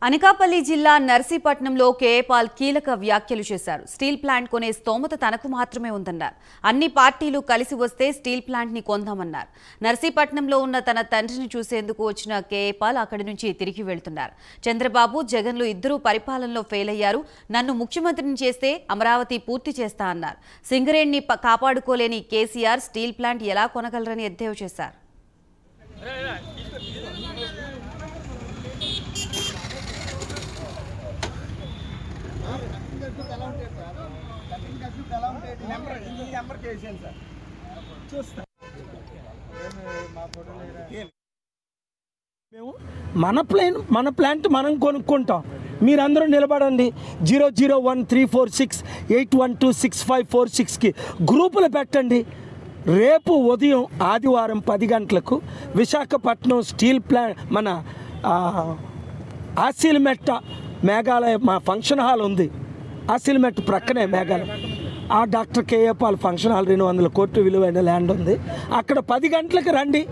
అనకాపల్లి జిల్లా నర్సీపట్నంలో కేఏపాల్ కీలక వ్యాఖ్యలు చేశారు. స్టీల్ ప్లాంట్ కొనే స్తోమత తనకు మాత్రమే ఉందన్నారు. అన్ని పార్టీలు కలిసి వస్తే స్టీల్ ప్లాంట్ ని కొందామన్నారు. నర్సీపట్నంలో ఉన్న తన తండ్రిని చూసేందుకు వచ్చిన కేఏపాల్ అక్కడి నుంచి తిరిగి వెళ్తున్నారు. చంద్రబాబు, జగన్లు ఇద్దరూ పరిపాలనలో ఫెయిల్ అయ్యారు. నన్ను ముఖ్యమంత్రిని చేస్తే అమరావతి పూర్తి చేస్తా అన్నారు. సింగరేణిని కాపాడుకోలేని కేసీఆర్ స్టీల్ ప్లాంట్ ఎలా కొనగలరని ఎద్దేవా చేశారు. మన ప్లాంట్ మనం కొనుక్కుంటాం. మీరందరూ నిలబడండి. 00134681265546కి గ్రూపులు పెట్టండి. రేపు ఉదయం ఆదివారం 10 గంటలకు విశాఖపట్నం స్టీల్ ప్లాంట్ మన ఆసిల్మెట్ట మేఘాలయ మా ఫంక్షన్ హాల్ ఉంది. ఆసిల్మెట్ట ప్రక్కనే Meghalaya doctor KA Paul function hall 200 కోట్ల విలువైన ల్యాండ్ ఉంది. అక్కడ 10 గంటలకు రండి.